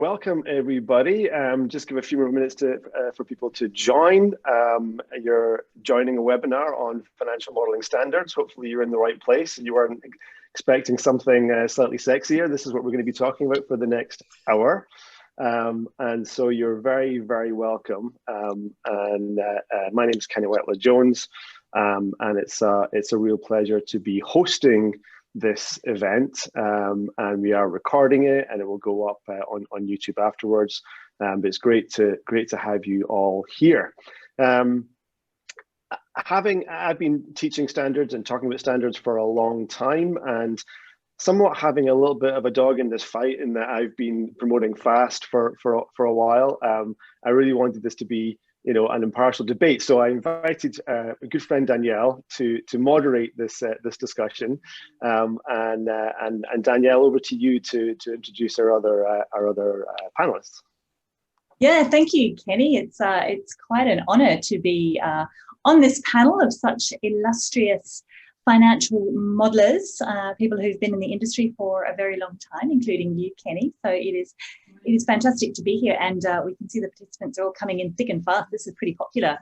Welcome everybody. Just give a few more minutes for people to join. You're joining a webinar on financial modeling standards. Hopefully you're in the right place and you weren't expecting something slightly sexier. This is what we're going to be talking about for the next hour. And so you're very, very welcome. My name is Kenny Wetler-Jones, and it's a real pleasure to be hosting this event, and we are recording it, and it will go up on YouTube afterwards. But it's great to have you all here. I've been teaching standards and talking about standards for a long time, and somewhat having a little bit of a dog in this fight in that I've been promoting FAST for a while. I really wanted this to be, an impartial debate. So I invited a good friend Danielle to moderate this discussion. And Danielle, over to you to introduce our other panelists. Yeah, thank you, Kenny. It's quite an honour to be on this panel of such illustrious financial modelers, people who've been in the industry for a very long time, including you, Kenny. So it is fantastic to be here, and we can see the participants are all coming in thick and fast. This is pretty popular.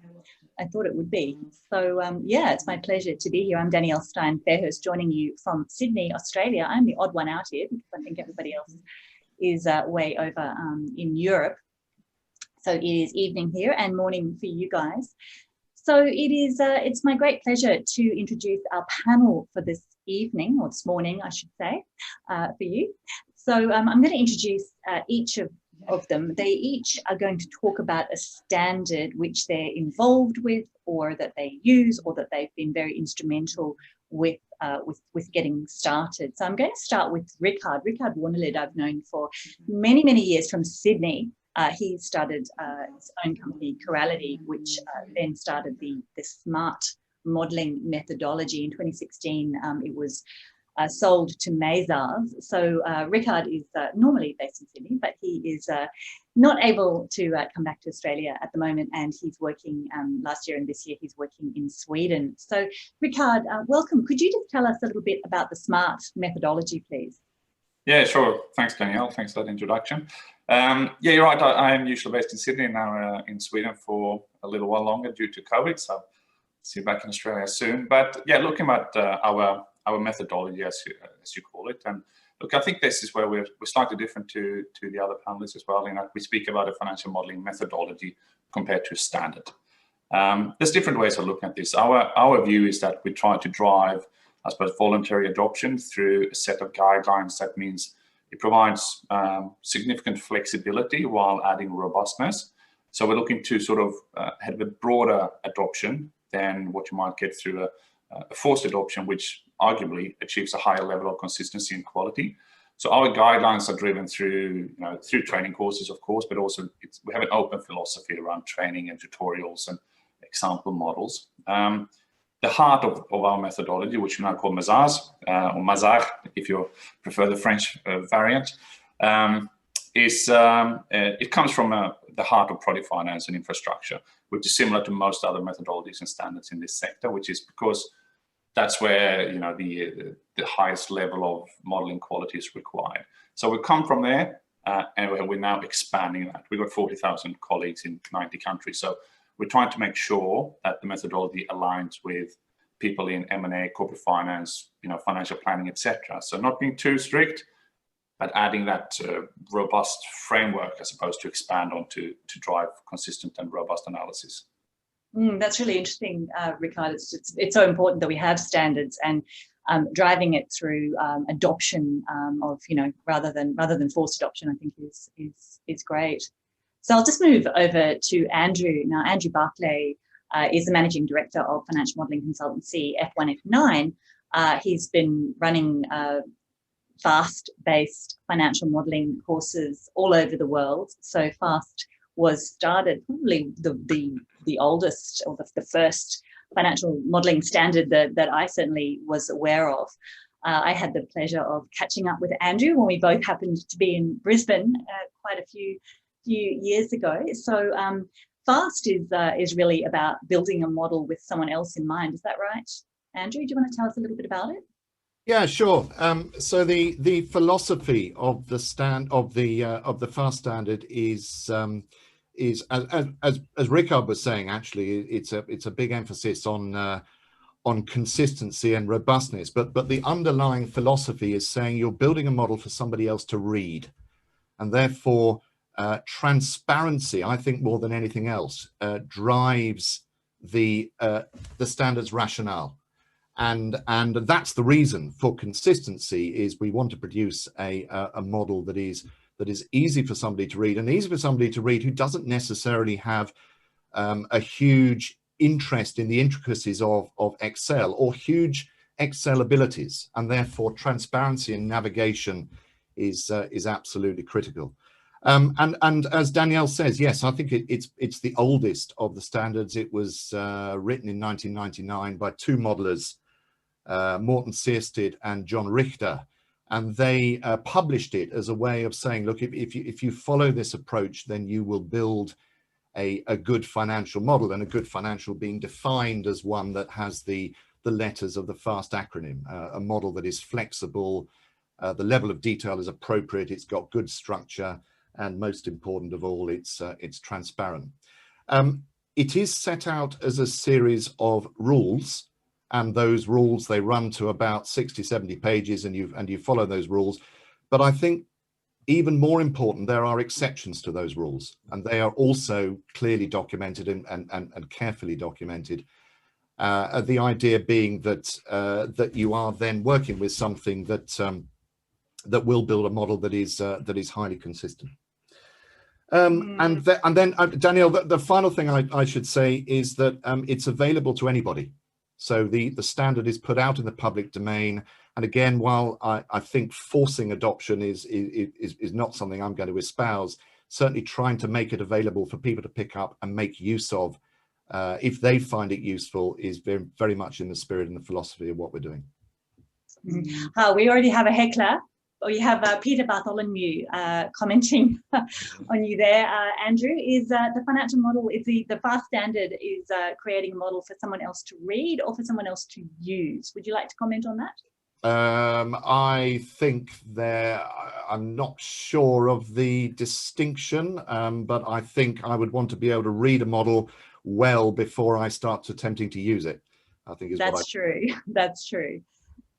I thought it would be. So yeah, it's my pleasure to be here. I'm Danielle Stein Fairhurst, joining you from Sydney, Australia. I'm the odd one out here because I think everybody else is way over in Europe. So it is evening here and morning for you guys. So it's my great pleasure to introduce our panel for this evening, or this morning, I should say, for you. So I'm going to introduce each of them. They each are going to talk about a standard which they're involved with, or that they use, or that they've been very instrumental with getting started. So I'm going to start with Rickard Wärnelid. I've known for many, many years from Sydney. He started his own company, Corality, which then started the SMART modelling methodology. In 2016, it was sold to Mazars. So Rickard is normally based in Sydney, but he is not able to come back to Australia at the moment, and he's working last year and this year he's working in Sweden. So Rickard, welcome. Could you just tell us a little bit about the SMART methodology, please? Yeah, sure. Thanks, Danielle. Thanks for that introduction. Yeah, you're right. I am usually based in Sydney, now in Sweden for a little while longer due to COVID. So see you back in Australia soon. But yeah, looking at our methodology, as you call it, and look, I think this is where we're slightly different to the other panelists as well, in that we speak about a financial modelling methodology compared to standard. There's different ways of looking at this. Our view is that we try to drive, I suppose, voluntary adoption through a set of guidelines. That means it provides significant flexibility while adding robustness. So we're looking to sort of have a broader adoption than what you might get through a forced adoption, which arguably achieves a higher level of consistency and quality. So our guidelines are driven through, through training courses, of course, but also we have an open philosophy around training and tutorials and example models. The heart of our methodology, which we now call Mazars, or Mazars, if you prefer the French variant, it comes from the heart of project finance and infrastructure, which is similar to most other methodologies and standards in this sector, which is because that's where the highest level of modeling quality is required. So we come from there, and we're now expanding that. We've got 40,000 colleagues in 90 countries. So we're trying to make sure that the methodology aligns with people in M&A, corporate finance, financial planning, etc. So not being too strict, but adding that robust framework as opposed to expand on to drive consistent and robust analysis. That's really interesting, Rickard. It's so important that we have standards, and driving it through adoption of rather than forced adoption, I think is great. So I'll just move over to Andrew. Now, Andrew Berkley is the Managing Director of financial modelling consultancy F1 F9. He's been running FAST-based financial modelling courses all over the world. So FAST was started probably the oldest, or the first financial modelling standard that I certainly was aware of. I had the pleasure of catching up with Andrew when we both happened to be in Brisbane quite a few years ago. So FAST is really about building a model with someone else in mind. Is that right, Andrew? Do you want to tell us a little bit about it? Yeah, sure. So the philosophy of the FAST standard is as Rickard was saying, actually, it's a big emphasis on consistency and robustness. But the underlying philosophy is saying you're building a model for somebody else to read, and therefore transparency, I think, more than anything else, drives the standard's rationale. And that's the reason for consistency, is we want to produce a model that is easy for somebody to read, and easy for somebody to read who doesn't necessarily have a huge interest in the intricacies of Excel or huge Excel abilities, and therefore transparency and navigation is absolutely critical. And as Danielle says, yes, I think it's the oldest of the standards. It was written in 1999 by two modelers, Morten Seersted and John Richter, and they published it as a way of saying, look, if you follow this approach, then you will build a good financial model, and a good financial being defined as one that has the letters of the FAST acronym, a model that is flexible, the level of detail is appropriate, it's got good structure, and most important of all, it's transparent. It is set out as a series of rules, and those rules, they run to about 60-70 pages, and you follow those rules. But I think even more important, there are exceptions to those rules, and they are also clearly documented and carefully documented. The idea being that you are then working with something that will build a model that is highly consistent. And then Danielle, the final thing I should say is that it's available to anybody. So the standard is put out in the public domain. And again, while I think forcing adoption is not something I'm going to espouse, certainly trying to make it available for people to pick up and make use of, if they find it useful, is very, very much in the spirit and the philosophy of what we're doing. We already have a heckler. We have Peter Bartholomew commenting on you there, Andrew. Is the financial model, is the FAST standard is creating a model for someone else to read or for someone else to use? Would you like to comment on that? I think I'm not sure of the distinction, but I think I would want to be able to read a model well before I start attempting to use it, I think is That's true. That's true.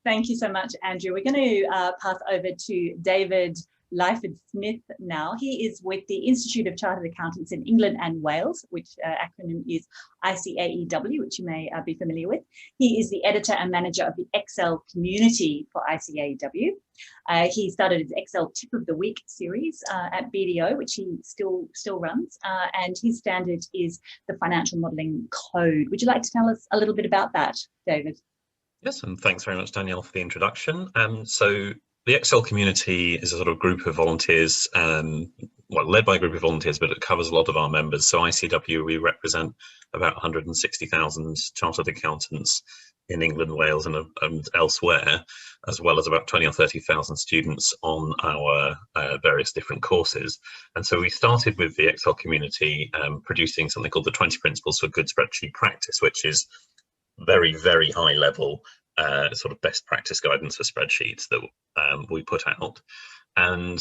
Thank you so much, Andrew. We're going to pass over to David Lyford-Smith now. He is with the Institute of Chartered Accountants in England and Wales, which acronym is ICAEW, which you may be familiar with. He is the editor and manager of the Excel community for ICAEW. He started his Excel Tip of the Week series at BDO, which he still runs, and his standard is the Financial Modelling Code. Would you like to tell us a little bit about that, David? Yes, and thanks very much, Danielle, for the introduction. So the Excel community is a sort of group of volunteers, led by a group of volunteers, but it covers a lot of our members. So ICAEW, we represent about 160,000 chartered accountants in England, Wales, and elsewhere, as well as about 20 or 30,000 students on our various different courses. And so we started with the Excel community producing something called the 20 Principles for Good Spreadsheet Practice, which is very, very high level sort of best practice guidance for spreadsheets that we put out. And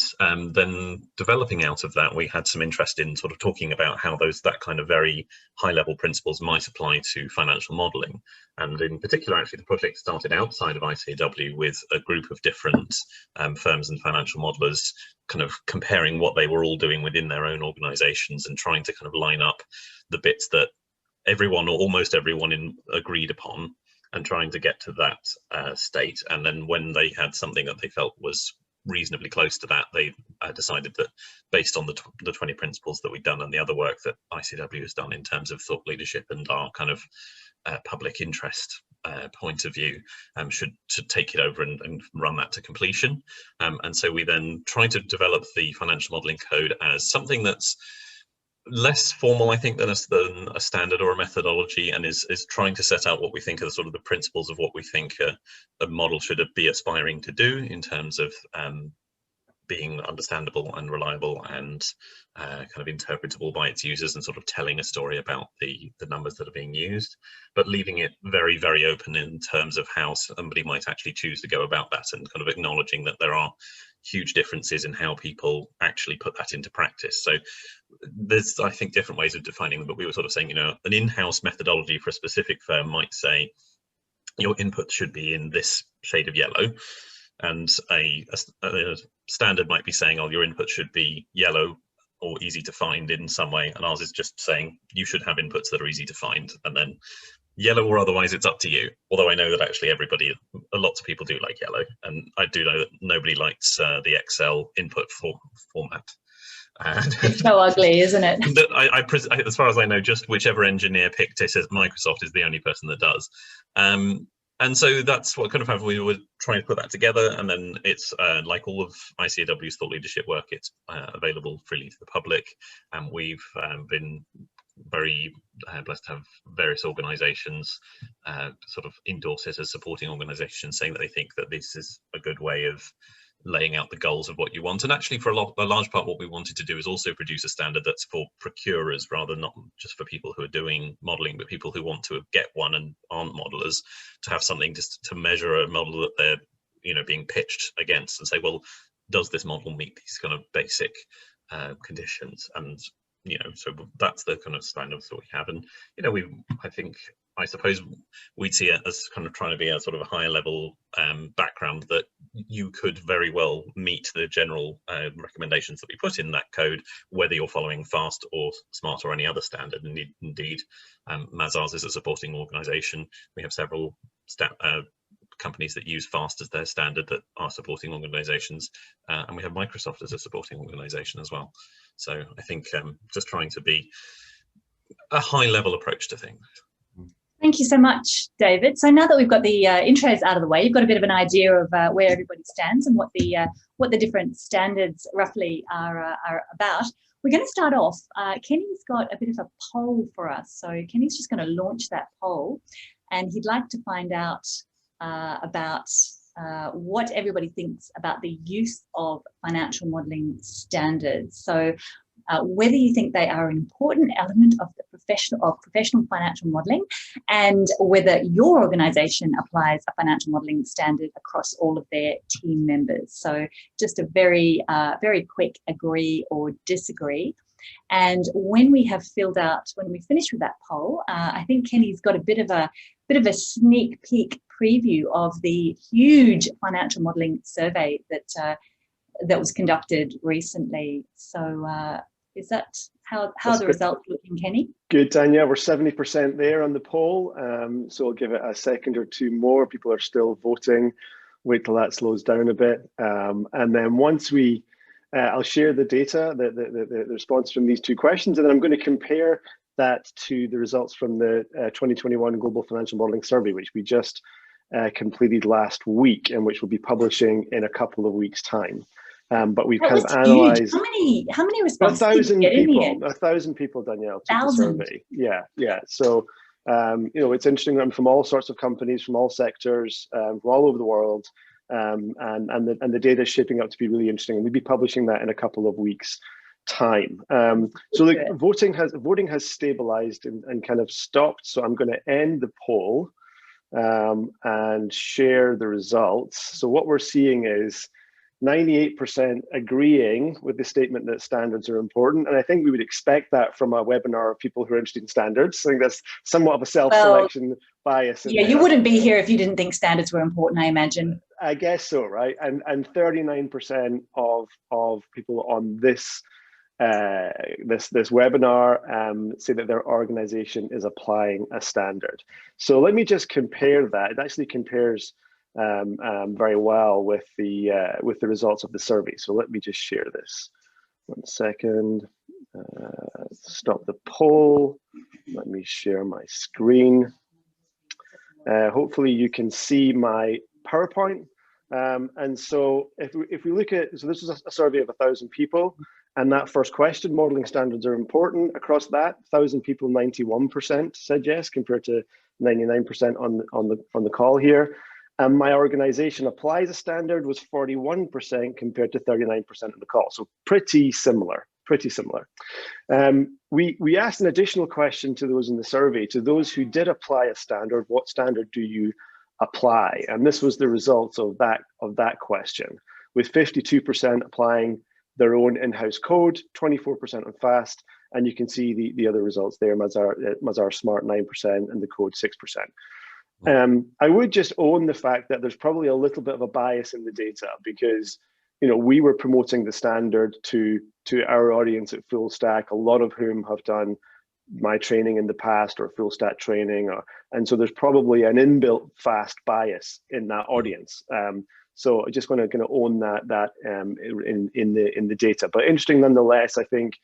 then developing out of that, we had some interest in sort of talking about how that kind of very high level principles might apply to financial modeling. And in particular, actually, the project started outside of ICAEW with a group of different firms and financial modelers kind of comparing what they were all doing within their own organizations and trying to kind of line up the bits that everyone or almost everyone agreed upon, and trying to get to that state. And then when they had something that they felt was reasonably close to that, they decided that based on the 20 principles that we've done and the other work that ICAEW has done in terms of thought leadership and our kind of public interest point of view, should take it over and run that to completion. And so we then tried to develop the financial modelling code as something that's less formal, I think, than a standard or a methodology, and is trying to set out what we think are sort of the principles of what we think a model should be aspiring to do in terms of being understandable and reliable and kind of interpretable by its users, and sort of telling a story about the numbers that are being used, but leaving it very, very open in terms of how somebody might actually choose to go about that, and kind of acknowledging that there are huge differences in how people actually put that into practice. So there's, I think, different ways of defining them, but we were sort of saying, you know, an in-house methodology for a specific firm might say your input should be in this shade of yellow, and a standard might be saying, oh, your input should be yellow or easy to find in some way, and ours is just saying you should have inputs that are easy to find, and then yellow or otherwise it's up to you. Although I know that actually lots of people do like yellow, and I do know that nobody likes the Excel input format. It's so ugly, isn't it? As far as I know, just whichever engineer picked it as Microsoft is the only person that does. And so that's what kind of how we were trying to put that together. And then it's like all of ICAEW's thought leadership work, it's available freely to the public. And we've been very blessed to have various organizations sort of endorse it as supporting organizations, saying that they think that this is a good way of laying out the goals of what you want. And actually, for a large part, what we wanted to do is also produce a standard that's for procurers, rather not just for people who are doing modeling, but people who want to get one and aren't modelers, to have something just to measure a model that they're, you know, being pitched against, and say, well, does this model meet these kind of basic conditions? And you know, so that's the kind of standards that we have. And you know, I suppose we'd see it as kind of trying to be a sort of a higher level background, that you could very well meet the general recommendations that we put in that code, whether you're following FAST or SMART or any other standard. And indeed, Mazars is a supporting organization. We have several companies that use FAST as their standard that are supporting organizations, and we have Microsoft as a supporting organization as well. So I think just trying to be a high level approach to things. Thank you so much, David. So now that we've got the intros out of the way, you've got a bit of an idea of where everybody stands and what the different standards roughly are about. We're going to start off. Kenny's got a bit of a poll for us. So Kenny's just going to launch that poll, and he'd like to find out about what everybody thinks about the use of financial modelling standards. So whether you think they are an important element of the professional financial modelling, and whether your organisation applies a financial modelling standard across all of their team members. So just a very quick agree or disagree. And when we finish with that poll, I think Kenny's got a bit of a sneak peek preview of the huge financial modelling survey that was conducted recently. So is that how the results looking, Kenny? Good, Danielle. We're 70% there on the poll. So I'll give it a second or two more. People are still voting. Wait till that slows down a bit. And then once I'll share the data, the response from these two questions, and then I'm going to compare that to the results from the 2021 Global Financial Modelling Survey, which we just completed last week, and which we'll be publishing in a couple of weeks' time. But we've kind of analysed how many responses? 1,000 people. 1,000 people, Danielle, took the survey. Yeah. So you know, it's interesting. I'm from all sorts of companies, from all sectors, from all over the world, and the data is shaping up to be really interesting. And we'll be publishing that in a couple of weeks' time. So the voting has stabilised and kind of stopped. So I'm going to end the poll and share the results. So what we're seeing is 98% agreeing with the statement that standards are important. And I think we would expect that from a webinar of people who are interested in standards. I think that's somewhat of a self-selection bias. Yeah, you wouldn't be here if you didn't think standards were important, I imagine. I guess so, right? And 39% of people on this webinar say that their organization is applying a standard. So let me just compare that. It actually compares very well with the results of the survey. So let me just share this. 1 second. Stop the poll. Let me share my screen. Hopefully you can see my PowerPoint. And so if we look at, so this is a survey of 1,000 people, and that first question, modeling standards are important. Across that 1,000 people, 91% said yes, compared to 99% on the call here. and my organization applies a standard was 41% compared to 39% of the call. So pretty similar, pretty similar. We asked an additional question to those in the survey, to those who did apply a standard, what standard do you apply? And this was the results of that question, with 52% applying their own in-house code, 24% on FAST, and you can see the other results there, Mazars Smart 9% and the code 6%. I would just own the fact that there's probably a little bit of a bias in the data, because we were promoting the standard to our audience at Full Stack, a lot of whom have done my training in the past or Full Stack training, and so there's probably an inbuilt FAST bias in that audience. So I just want to own that in the data. But interesting nonetheless, I think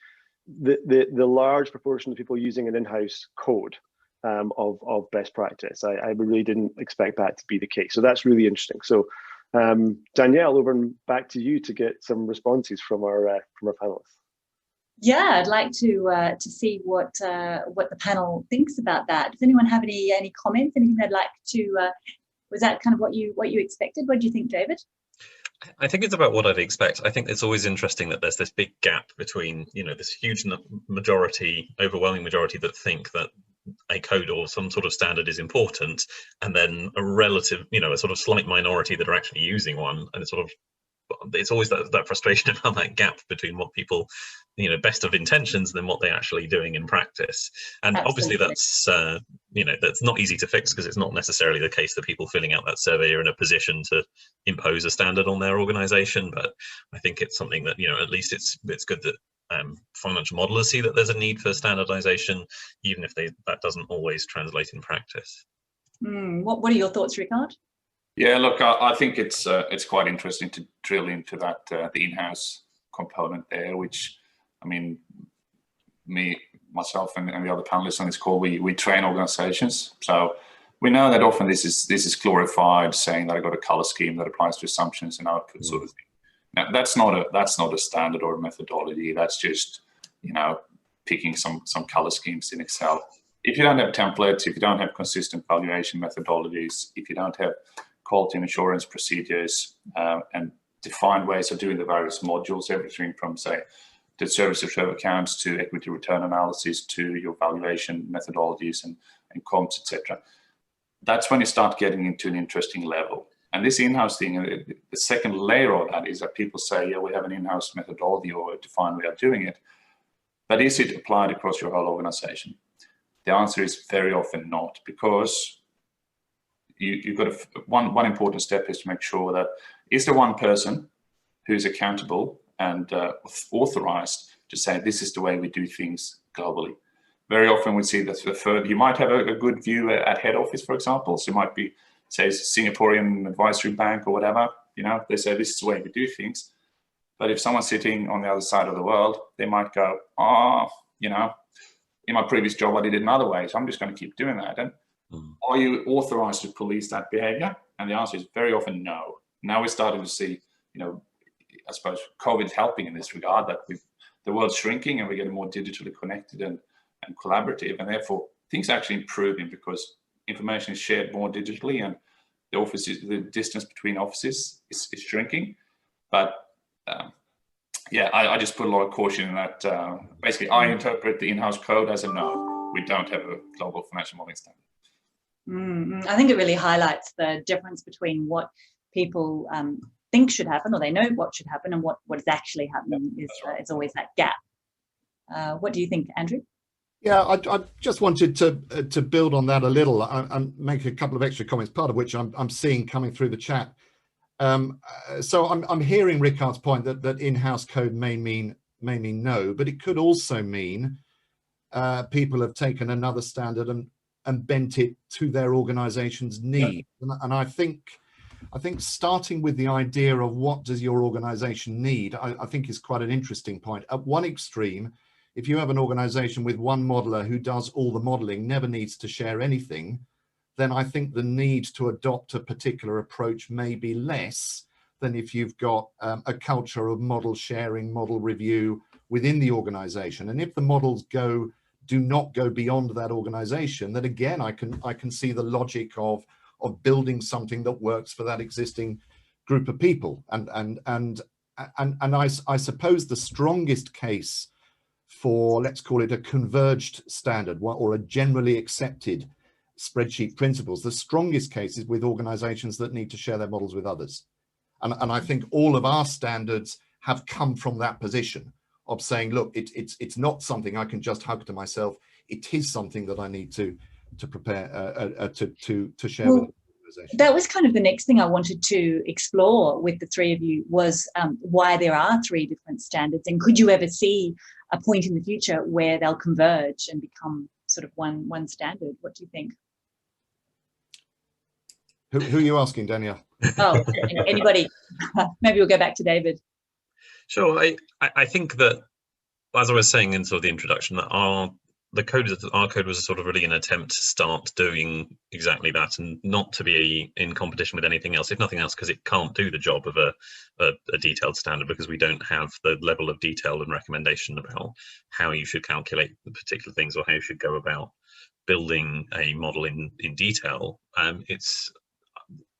the large proportion of people using an in-house code of best practice, I really didn't expect that to be the case. So that's really interesting. So Danielle, over and back to you to get some responses from our panelists. Yeah, I'd like to see what the panel thinks about that. Does anyone have any comments? Anything they'd like to? Was that kind of what you expected? What do you think, David? I think it's about what I'd expect. I think it's always interesting that there's this big gap between, this huge majority, overwhelming majority that think that a code or some sort of standard is important, and then a relative, a sort of slight minority that are actually using one, and it's always that frustration about that gap between what people, best of intentions than what they're actually doing in practice. And Absolutely. Obviously that's not easy to fix, because it's not necessarily the case that people filling out that survey are in a position to impose a standard on their organization. But I think it's something that, at least it's good that financial modelers see that there's a need for standardization, even if that doesn't always translate in practice. What are your thoughts, Rickard? Yeah, look, I think it's quite interesting to drill into that the in-house component there, which, I mean, myself and the other panelists on this call, we train organizations, so we know that often this is glorified, saying that I got a color scheme that applies to assumptions and output sort of thing. Now, that's not a standard or a methodology. That's just picking some color schemes in Excel. If you don't have templates, if you don't have consistent valuation methodologies, if you don't have quality and assurance procedures and defined ways of doing the various modules, everything from, say, the service reserve accounts to equity return analysis to your valuation methodologies and comps, etc. That's when you start getting into an interesting level. And this in-house thing, the second layer of that is that people say, yeah, we have an in-house methodology or a defined way of doing it, but is it applied across your whole organization? The answer is very often not, because you've got one important step is to make sure that is there one person who's accountable and authorized to say this is the way we do things globally. Very often we see that you might have a good view at head office, for example. So it might be, say, Singaporean advisory bank or whatever. They say this is the way we do things. But if someone's sitting on the other side of the world, they might go, in my previous job I did it another way, so I'm just going to keep doing that. And are you authorized to police that behavior? And the answer is very often no. Now we're starting to see, I suppose COVID's helping in this regard, that the world's shrinking and we're getting more digitally connected and collaborative, and therefore things are actually improving because information is shared more digitally, and the distance between offices is shrinking. But I just put a lot of caution in that. Basically, I interpret the in-house code as a no. We don't have a global financial modeling standard. I think it really highlights the difference between what people think should happen, or they know what should happen, and what is actually happening. Is always that gap. What do you think, Andrew? Yeah, I just wanted to build on that a little and make a couple of extra comments, part of which I'm seeing coming through the chat. So I'm hearing Rickard's point that in-house code may mean no, but it could also mean people have taken another standard and bent it to their organization's needs. Yeah. And I think starting with the idea of what does your organization need, I think is quite an interesting point. At one extreme, if you have an organization with one modeler who does all the modeling, never needs to share anything, then I think the need to adopt a particular approach may be less than if you've got a culture of model sharing, model review within the organization. And if the models do not go beyond that organization, then again, I can see the logic of of building something that works for that existing group of people. And I suppose the strongest case for, let's call it a converged standard or a generally accepted spreadsheet principles, the strongest case is with organizations that need to share their models with others. And I think all of our standards have come from that position of saying, look, it's not something I can just hug to myself. It is something that I need to prepare to share with organizations. That was kind of the next thing I wanted to explore with the three of you was why there are three different standards, and could you ever see a point in the future where they'll converge and become sort of one standard? What do you think? Who are you asking, Danielle? Oh, anybody. Maybe we'll go back to David. Sure. I think that, as I was saying in sort of the introduction, that our code was sort of really an attempt to start doing exactly that, and not to be in competition with anything else, if nothing else, because it can't do the job of a detailed standard, because we don't have the level of detail and recommendation about how you should calculate the particular things or how you should go about building a model in detail. It's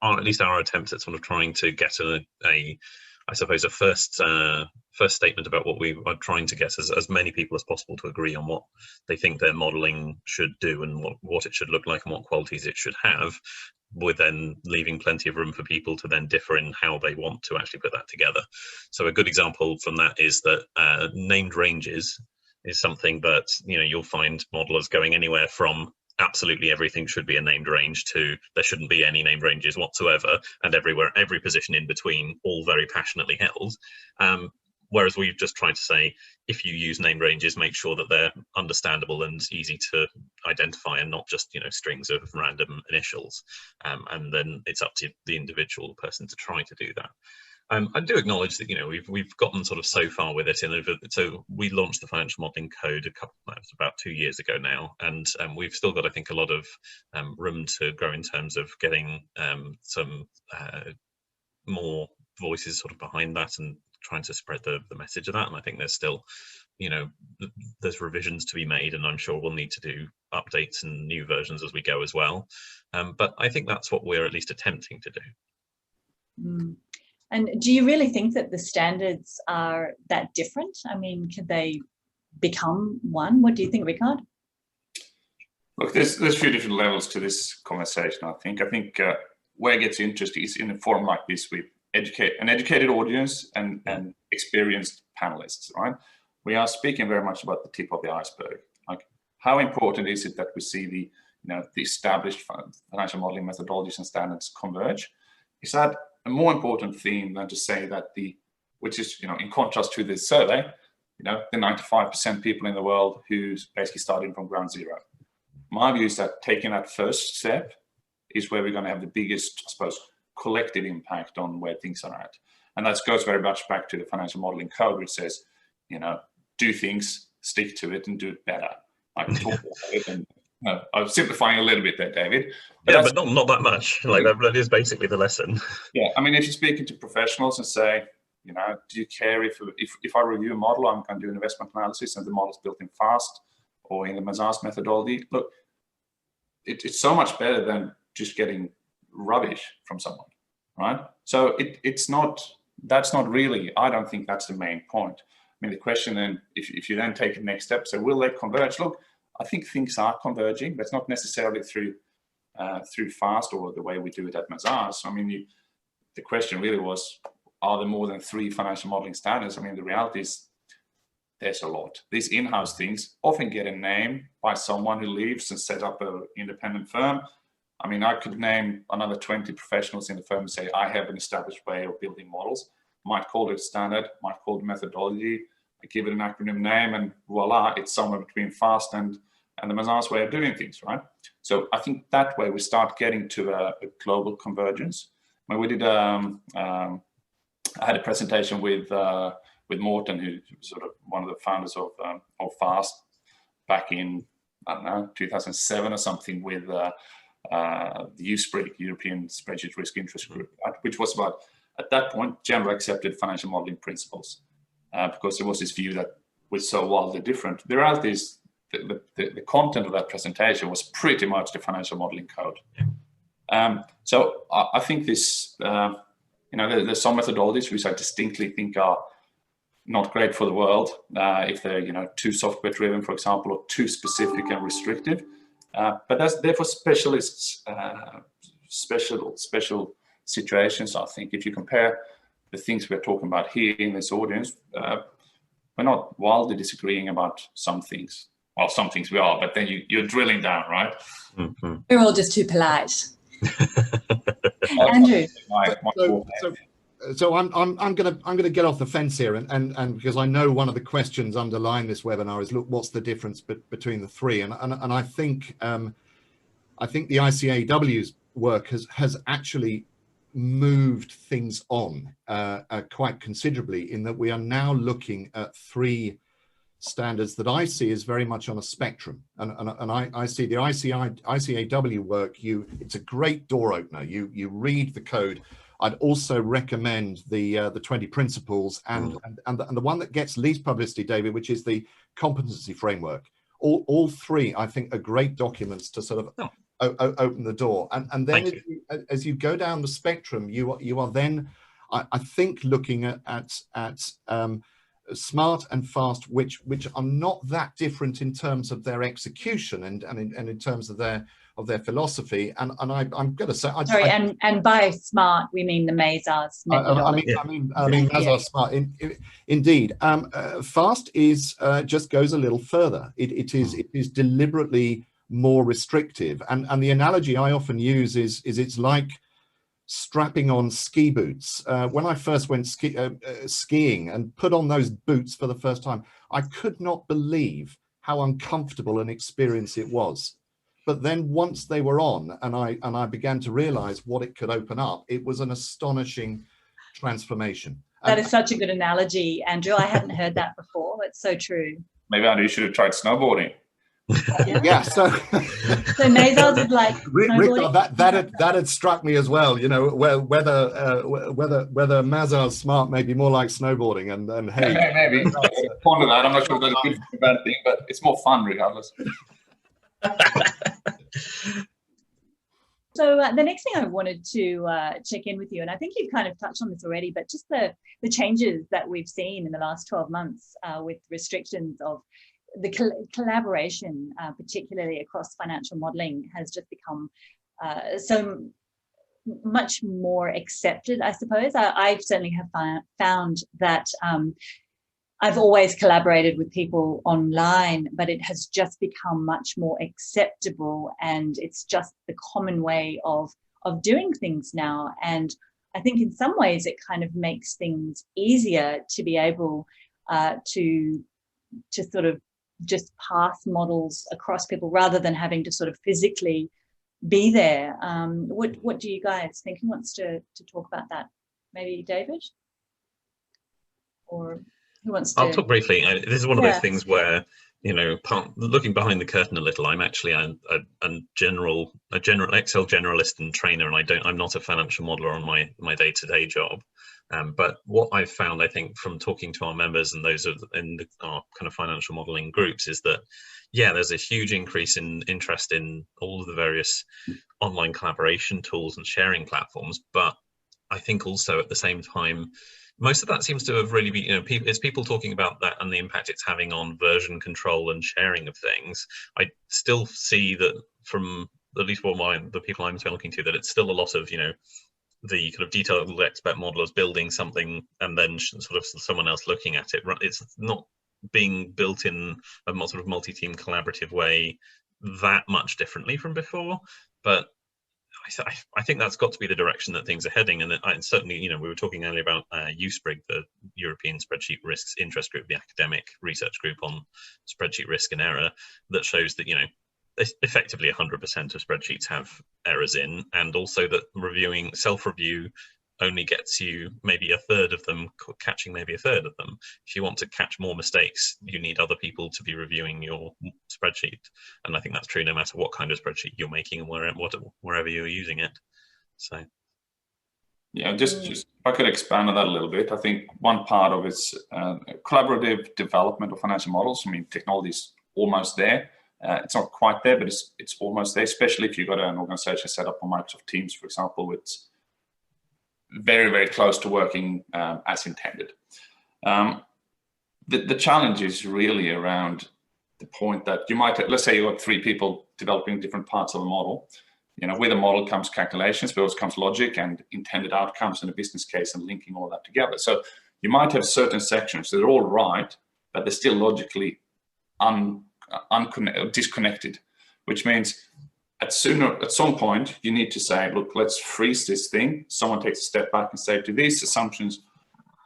at least our attempts at sort of trying to get I suppose a first statement about what we are trying to get as many people as possible to agree on what they think their modelling should do and what it should look like and what qualities it should have, with then leaving plenty of room for people to then differ in how they want to actually put that together. So a good example from that is that named ranges is something that you'll find modelers going anywhere from absolutely everything should be a named range to there shouldn't be any named ranges whatsoever, and every position in between, all very passionately held. Whereas we've just tried to say, if you use named ranges, make sure that they're understandable and easy to identify, and not just strings of random initials. And then it's up to the individual person to try to do that. I do acknowledge that we've gotten sort of so far with it. So we launched the financial modelling code about 2 years ago now, and we've still got, I think, a lot of room to grow in terms of getting some more voices sort of behind that and trying to spread the message of that. And I think there's still there's revisions to be made, and I'm sure we'll need to do updates and new versions as we go as well. But I think that's what we're at least attempting to do. Mm. And do you really think that the standards are that different? I mean, could they become one? What do you think, Rickard? Look, there's a few different levels to this conversation, I think. Where it gets interesting is in a forum like this with an educated audience and experienced panelists, right? We are speaking very much about the tip of the iceberg. Like, how important is it that we see the established financial modeling methodologies and standards converge? Is that a more important theme than to say that which is, in contrast to this survey, the 95% people in the world who's basically starting from ground zero. My view is that taking that first step is where we're going to have the biggest, I suppose, collective impact on where things are at. And that goes very much back to the financial modeling code, which says, do things, stick to it, and do it better. I can talk about it, and I'm simplifying a little bit there, David. But not that much. Like that is basically the lesson. Yeah, I mean, if you're speaking to professionals and say, do you care if I review a model, I'm going to do an investment analysis and the model's built in FAST or in the Mazars methodology? Look, it's so much better than just getting rubbish from someone, right? So that's not really, I don't think that's the main point. I mean, the question then, if you then take the next step, so will they converge? Look, I think things are converging, but it's not necessarily through FAST or the way we do it at Mazars. I mean, the question really was, are there more than 3 financial modeling standards? I mean, the reality is there's a lot. These in-house things often get a name by someone who leaves and set up an independent firm. I mean, I could name another 20 professionals in the firm and say, I have an established way of building models. Might call it standard, might call it methodology. I give it an acronym name, and voila, it's somewhere between FAST and the Mazars way of doing things, right? So I think that way we start getting to a global convergence. When we did, I had a presentation with Morten, who's sort of one of the founders of FAST, back in, I don't know, 2007 or something, with the USPRIG, European Spreadsheet Risk Interest Group, which was about, at that point, general accepted financial modeling principles, because there was this view that was so wildly different. The reality is the content of that presentation was pretty much the financial modeling code. So I think this, there's some methodologies which I distinctly think are not great for the world if they're, too software driven, for example, or too specific and restrictive. But they're for specialists, special situations. I think if you compare the things we're talking about here in this audience, we're not wildly disagreeing about some things. Well, some things we are, but then you're drilling down, right? Mm-hmm. We're all just too polite. Andrew. So I'm gonna get off the fence here, and because I know one of the questions underlying this webinar is, look, what's the difference between the three? And I think the ICAEW's work has actually moved things on quite considerably, in that we are now looking at three standards that I see as very much on a spectrum, and I see the ICAEW work. It's a great door opener. You read the code. I'd also recommend the 20 principles and the one that gets least publicity, David, which is the competency framework. All three, I think, are great documents to sort of open the door. And then as you go down the spectrum, you are then, I think, looking at smart and fast, which are not that different in terms of their execution and in terms of their philosophy. And I'm going to say, and by smart we mean the Mazars methodology. I mean Mazars smart. Indeed, fast is just goes a little further. It is deliberately more restrictive, and the analogy I often use is it's like strapping on ski boots. When I first went skiing and put on those boots for the first time, I could not believe how uncomfortable an experience it was. But then once they were on, and I began to realize what it could open up, it was an astonishing transformation. That is such a good analogy, Andrew. I hadn't heard that before. It's so true. Maybe Andrew, you should have tried snowboarding. Yeah, so Mazars is like Rickard, that had struck me as well. Whether Mazars smart may be more like snowboarding, and hey, maybe ponder that. I'm not sure if that's a good or bad thing, but it's more fun regardless. So the next thing I wanted to check in with you, and I think you've kind of touched on this already, but just the changes that we've seen in the last 12 months with restrictions of the collaboration, particularly across financial modelling, has just become so much more accepted, I suppose. I certainly have found that I've always collaborated with people online, but it has just become much more acceptable, and it's just the common way of doing things now. And I think in some ways it kind of makes things easier to be able to sort of just pass models across people rather than having to sort of physically be there. What do you guys think? Who wants to talk about that? Maybe David? Or who wants to? I'll talk briefly. This is one of those things where, looking behind the curtain a little, I'm actually a general Excel generalist and trainer, and I'm not a financial modeler on my day-to-day job. But what I've found, I think, from talking to our members and those in our kind of financial modeling groups, is that, there's a huge increase in interest in all of the various online collaboration tools and sharing platforms. But I think also at the same time, most of that seems to have really been, it's people talking about that and the impact it's having on version control and sharing of things. I still see that from at least the people I'm talking to, that it's still a lot of, the kind of detailed expert modelers building something and then sort of someone else looking at it. It's not being built in a sort of multi-team collaborative way that much differently from before. But I think that's got to be the direction that things are heading. And certainly, we were talking earlier about USPRIG, the European Spreadsheet Risks Interest Group, the academic research group on spreadsheet risk and error, that shows that, effectively 100% of spreadsheets have errors in, and also that self-review only gets you maybe a third of them, catching maybe a third of them. If you want to catch more mistakes, you need other people to be reviewing your spreadsheet. And I think that's true no matter what kind of spreadsheet you're making and wherever you're using it. So. Yeah, just if I could expand on that a little bit. I think one part of it's collaborative development of financial models. I mean, technology is almost there, It's not quite there, but it's almost there, especially if you've got an organization set up on Microsoft Teams, for example, it's very, very close to working as intended. The challenge is really around the point that you might, let's say you've got 3 people developing different parts of a model. You know, with a model comes calculations, but also comes logic and intended outcomes and a business case and linking all that together. So you might have certain sections that are all right, but they're still logically disconnected, which means at some point you need to say, look, let's freeze this thing. Someone takes a step back and say, do these assumptions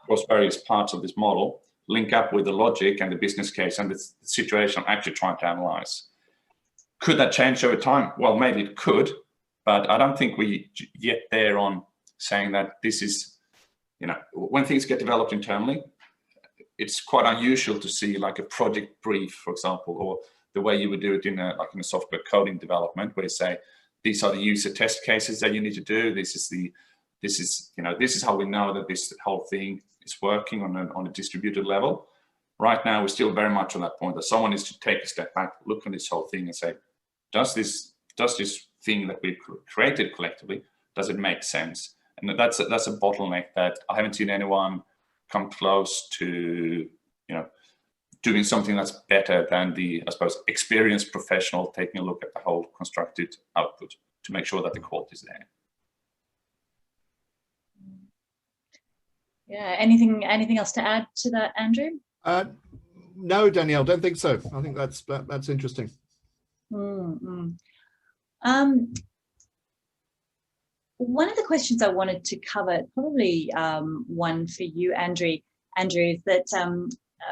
across various parts of this model link up with the logic and the business case and the situation I'm actually trying to analyze? Could that change over time? Well, maybe it could, but I don't think we yet there on saying that this is, you know, when things get developed internally, it's quite unusual to see like a project brief, for example, or the way you would do it in a software coding development, where you say, these are the user test cases that you need to do. This is how we know that this whole thing is working on a distributed level. Right now, we're still very much on that point that someone needs to take a step back, look at this whole thing and say, does this thing that we've created collectively, does it make sense? And that's a bottleneck that I haven't seen anyone come close to, you know, doing something that's better than the, I suppose, experienced professional taking a look at the whole constructed output to make sure that the quality is there. Yeah. Anything else to add to that, Andrew? No, Danielle, don't think so. I think that's interesting. One of the questions I wanted to cover, probably one for you, Andrew, is that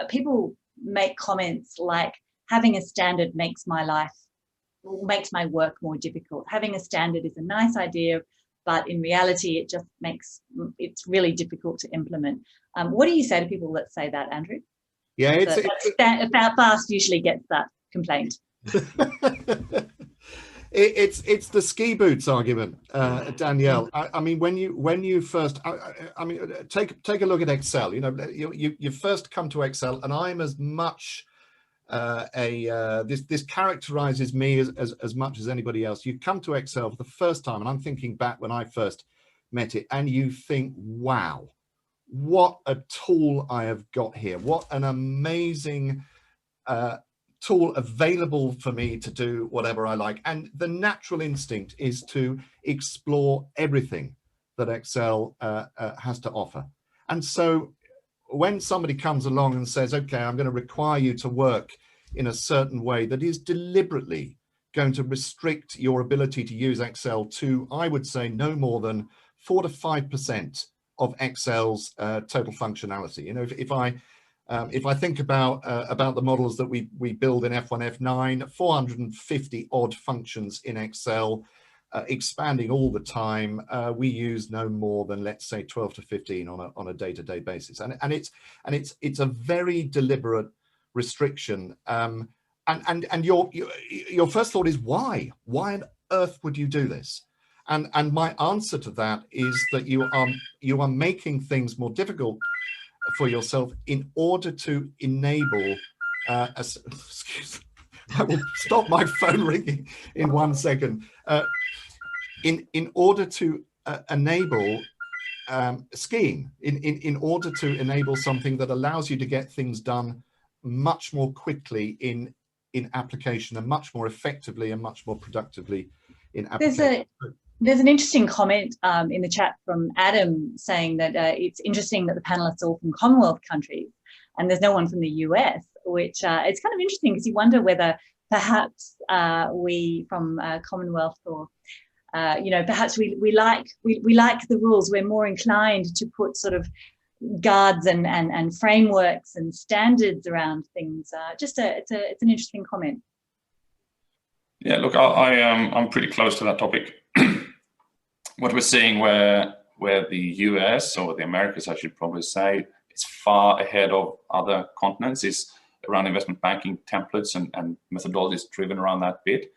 people make comments like, having a standard makes my work more difficult. Having a standard is a nice idea, but in reality, it just makes it's really difficult to implement. What do you say to people that say that, Andrew? Yeah, about fast usually gets that complaint. It's the ski boots argument, Danielle. I mean, when you first, I mean, take a look at Excel. You know, you first come to Excel, and I'm as much this characterizes me as much as anybody else. You come to Excel for the first time, and I'm thinking back when I first met it, and you think, wow, what a tool I have got here. What an amazing tool available for me to do whatever I like. And the natural instinct is to explore everything that Excel has to offer. And so when somebody comes along and says, okay, I'm going to require you to work in a certain way that is deliberately going to restrict your ability to use Excel to, I would say, no more than 4 to 5% of Excel's total functionality. You know, if I think about the models that we build in F1, F9, 450 odd functions in Excel, expanding all the time. We use no more than, let's say, 12 to 15 on a day-to-day basis, and it's a very deliberate restriction. And your first thought is why on earth would you do this? And my answer to that is that you are making things more difficult for yourself in order to enable excuse, I will stop my phone ringing in 1 second. In order to enable skiing, in order to enable something that allows you to get things done much more quickly in application, and much more effectively and much more productively in application. There's an interesting comment in the chat from Adam saying that it's interesting that the panelists are all from Commonwealth countries and there's no one from the US, which it's kind of interesting because you wonder whether perhaps we from Commonwealth, or you know, perhaps we like the rules. We're more inclined to put sort of guards and frameworks and standards around things. It's an interesting comment. Yeah, look, I'm pretty close to that topic. What we're seeing where the US, or the Americas, I should probably say, is far ahead of other continents is around investment banking templates and methodologies driven around that bit.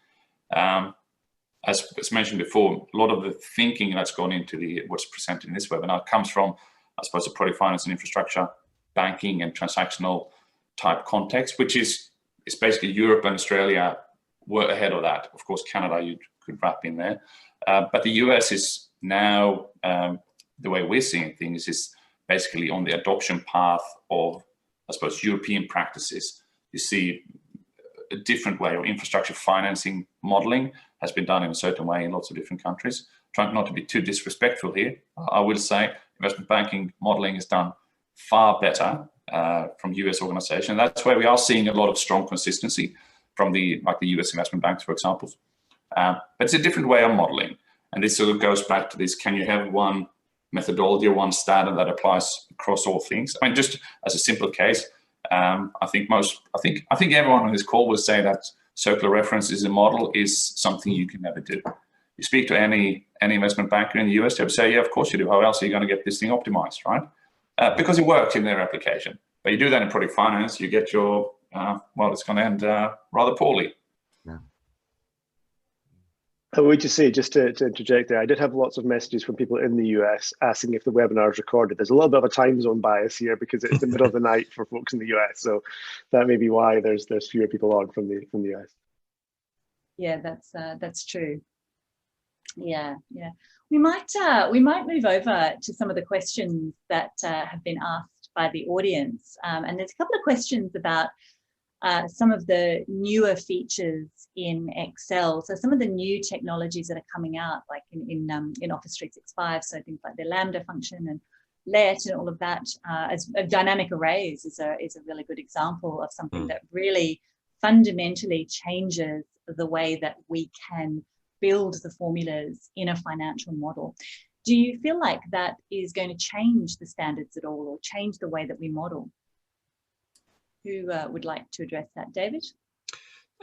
As mentioned before, a lot of the thinking that's gone into what's presented in this webinar comes from, I suppose, the project finance and infrastructure, banking and transactional type context, which is basically Europe and Australia were ahead of that. Of course, Canada you could wrap in there, but the US is now, the way we're seeing things, is basically on the adoption path of, I suppose, European practices. You see a different way, or infrastructure financing modeling has been done in a certain way in lots of different countries. Trying not to be too disrespectful here, I will say investment banking modeling is done far better from US organizations. That's where we are seeing a lot of strong consistency from the US investment banks, for example. But it's a different way of modeling. And this sort of goes back to this, can you have one methodology or one standard that applies across all things? I mean, just as a simple case, I think everyone on this call will say that circular reference as a model is something you can never do. You speak to any investment banker in the US, they'll say, yeah, of course you do. How else are you going to get this thing optimized, right? Because it works in their application. But you do that in project finance, you get your, well, it's going to end rather poorly. Yeah. I would just say, just to interject there, I did have lots of messages from people in the US asking if the webinar is recorded. There's a little bit of a time zone bias here because it's the middle of the night for folks in the US, so that may be why there's fewer people on from the US. Yeah, that's true. Yeah. We might move over to some of the questions that have been asked by the audience, and there's a couple of questions about some of the newer features in Excel. So some of the new technologies that are coming out, like in Office 365, so things like the Lambda function and let and all of that, as dynamic arrays is a really good example of something that really fundamentally changes the way that we can build the formulas in a financial model. Do you feel like that is going to change the standards at all, or change the way that we model? Who would like to address that, David?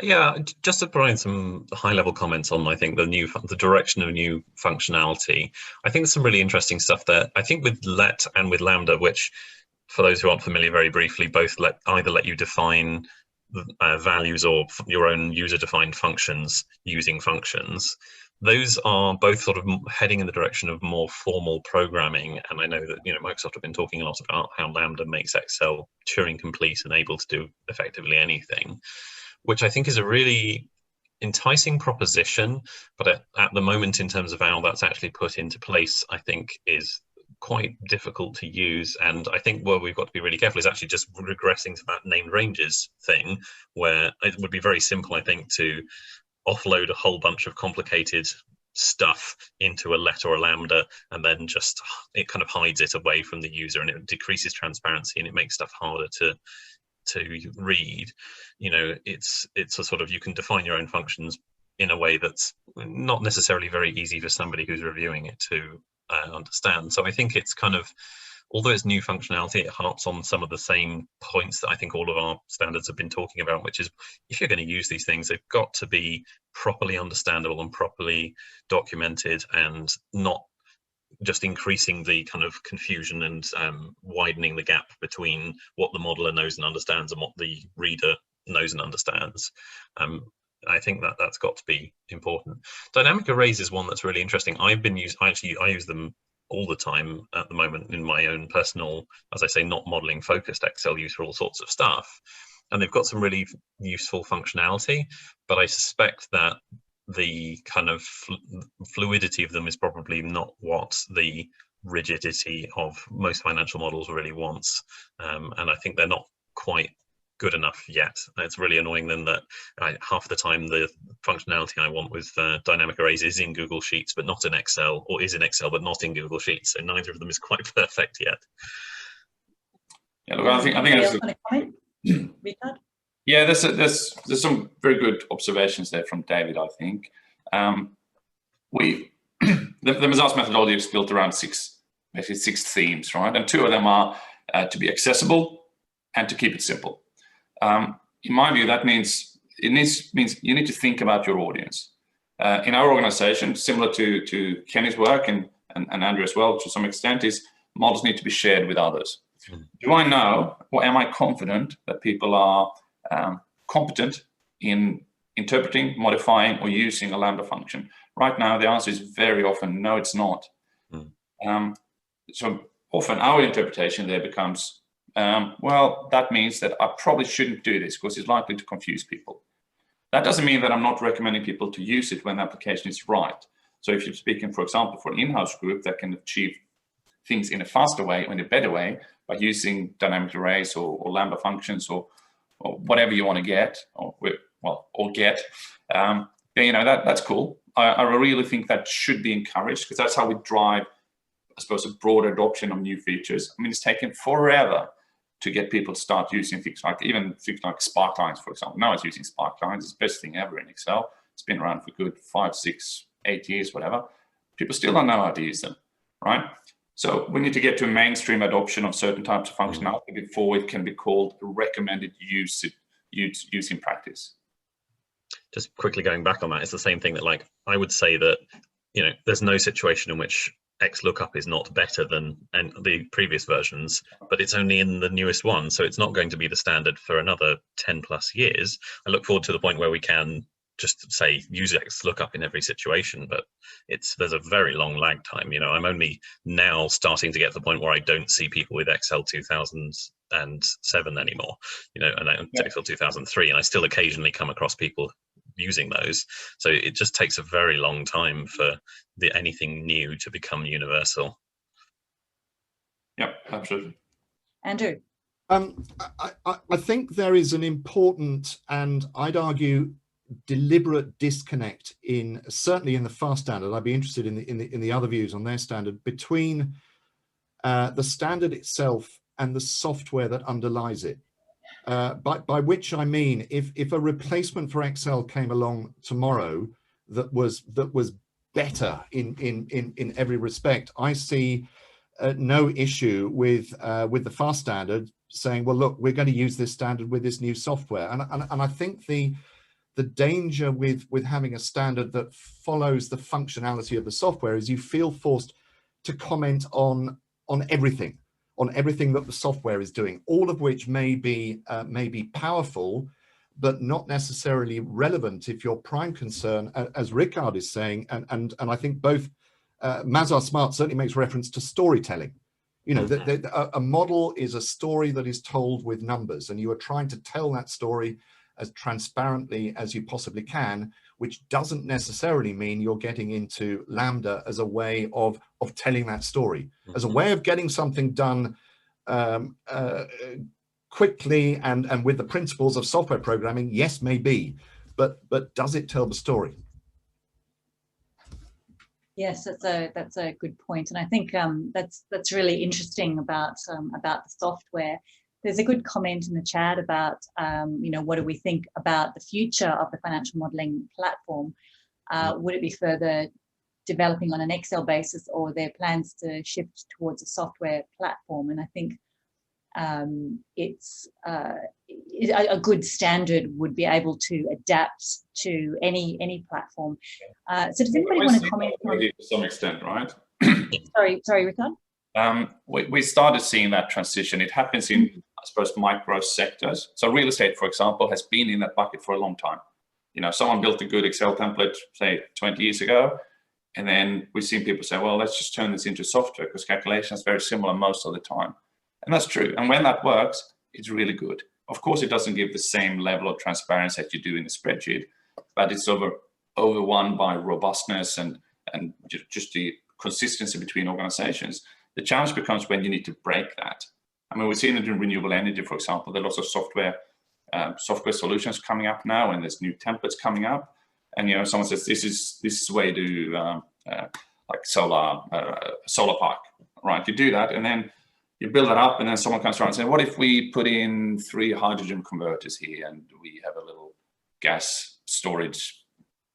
Yeah, just to provide some high-level comments on, I think, the direction of new functionality. I think there's some really interesting stuff there. I think with let and with Lambda, which, for those who aren't familiar, very briefly, both either let you define values or your own user-defined functions using functions. Those are both sort of heading in the direction of more formal programming, and I know that Microsoft have been talking a lot about how Lambda makes Excel Turing complete and able to do effectively anything, which I think is a really enticing proposition, but at the moment, in terms of how that's actually put into place, I think is quite difficult to use. And I think where we've got to be really careful is actually just regressing to that named ranges thing, where it would be very simple, I think, to offload a whole bunch of complicated stuff into a let or a Lambda, and then just it kind of hides it away from the user, and it decreases transparency and it makes stuff harder to read. It's a sort of, you can define your own functions in a way that's not necessarily very easy for somebody who's reviewing it to understand. So I think it's kind of, although it's new functionality, it harps on some of the same points that I think all of our standards have been talking about, which is, if you're going to use these things, they've got to be properly understandable and properly documented, and not just increasing the kind of confusion and widening the gap between what the modeler knows and understands and what the reader knows and understands. I think that's got to be important. Dynamic arrays is one that's really interesting. I use them all the time at the moment in my own personal, as I say, not modeling focused Excel use for all sorts of stuff. And they've got some really useful functionality, but I suspect that the kind of fluidity of them is probably not what the rigidity of most financial models really wants. And I think they're not quite good enough yet. It's really annoying then that half the time the functionality I want with dynamic arrays is in Google Sheets but not in Excel, or is in Excel but not in Google Sheets. So neither of them is quite perfect yet. Yeah, look, I think Rickard? Yeah, there's some very good observations there from David, I think. The Mazars methodology is built around six themes, right? And two of them are to be accessible and to keep it simple. In my view, that means you need to think about your audience. In our organization, similar to Kenny's work and Andrew as well, to some extent, is models need to be shared with others. Do I know, or am I confident that people are competent in interpreting, modifying, or using a Lambda function? Right now, the answer is very often no, it's not. So often our interpretation there becomes, well, that means that I probably shouldn't do this because it's likely to confuse people. That doesn't mean that I'm not recommending people to use it when the application is right. So if you're speaking, for example, for an in-house group that can achieve things in a faster way or in a better way by using dynamic arrays or Lambda functions or whatever you want to get, then that's cool. I really think that should be encouraged, because that's how we drive, I suppose, a broader adoption of new features. I mean, it's taken forever to get people to start using things like sparklines, for example. Now it's using sparklines. It's the best thing ever in Excel. It's been around for good 5, 6, 8 years, whatever. People still don't know how to use them, right? So we need to get to a mainstream adoption of certain types of functionality before it can be called recommended use in practice. Just quickly going back on that, it's the same thing that, like, I would say that, there's no situation in which XLOOKUP is not better than the previous versions, but it's only in the newest one. So it's not going to be the standard for another 10 plus years. I look forward to the point where we can just say use XLOOKUP in every situation, but there's a very long lag time. I'm only now starting to get to the point where I don't see people with Excel 2007 anymore, and Excel 2003, and I still occasionally come across people using those. So it just takes a very long time for anything new to become universal. Yeah, absolutely. Andrew? I think there is an important, and I'd argue, deliberate disconnect certainly in the FAST standard. I'd be interested in the other views on their standard, between the standard itself and the software that underlies it. By which I mean, if a replacement for Excel came along tomorrow that was better in every respect, I see no issue with the FAST standard saying, well, look, we're going to use this standard with this new software. And I think the danger with having a standard that follows the functionality of the software is you feel forced to comment on everything that the software is doing, all of which may be powerful, but not necessarily relevant if your prime concern, as Rickard is saying, and I think both Mazars Smart certainly makes reference to storytelling. A model is a story that is told with numbers, and you are trying to tell that story as transparently as you possibly can, which doesn't necessarily mean you're getting into Lambda as a way of telling that story, as a way of getting something done quickly and with the principles of software programming. Yes, maybe, but does it tell the story? Yes, that's a good point, and I think that's really interesting about the software. There's a good comment in the chat about, what do we think about the future of the financial modelling platform? Would it be further developing on an Excel basis, or are there plans to shift towards a software platform? And I think a good standard would be able to adapt to any platform. So does anybody want to comment on? To some extent, right? Sorry, Rickard? We started seeing that transition. It happens in, I suppose, micro sectors. So real estate, for example, has been in that bucket for a long time. Someone built a good Excel template, say 20 years ago, and then we've seen people say, well, let's just turn this into software because calculation is very similar most of the time. And that's true. And when that works, it's really good. Of course, it doesn't give the same level of transparency that you do in a spreadsheet, but it's overwon by robustness and just the consistency between organizations. The challenge becomes when you need to break that. I mean, we've seen it in renewable energy, for example. There are lots of software solutions coming up now, and there's new templates coming up. And someone says this is the way to do like solar park, right? You do that, and then you build that up, and then someone comes around and says, "What if we put in 3 hydrogen converters here, and we have a little gas storage,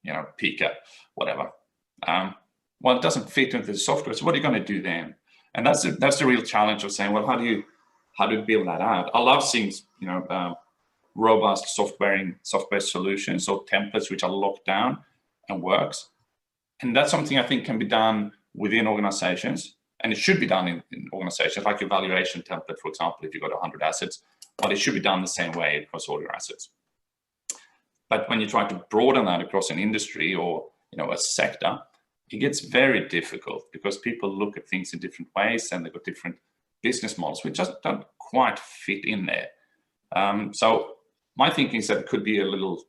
peaker, whatever?" Well, it doesn't fit into the software. So what are you going to do then? And that's the real challenge of saying, well, how do you build that out? I love seeing robust software solutions or templates which are locked down and works. And that's something I think can be done within organizations, and it should be done in organizations, like evaluation template, for example, if you've got 100 assets, but it should be done the same way across all your assets. But when you try to broaden that across an industry or a sector, it gets very difficult because people look at things in different ways and they've got different business models which just don't quite fit in there. So my thinking is that it could be a little,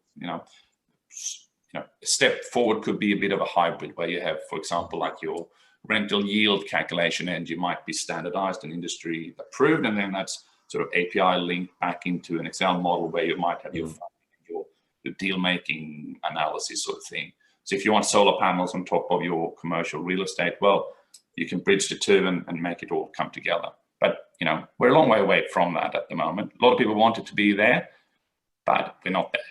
a step forward could be a bit of a hybrid where you have, for example, like your rental yield calculation engine might be standardized and industry approved, and then that's sort of API linked back into an Excel model where you might have your deal making analysis sort of thing. So if you want solar panels on top of your commercial real estate, well, you can bridge the two and make it all come together. But we're a long way away from that at the moment. A lot of people want it to be there, but we're not there.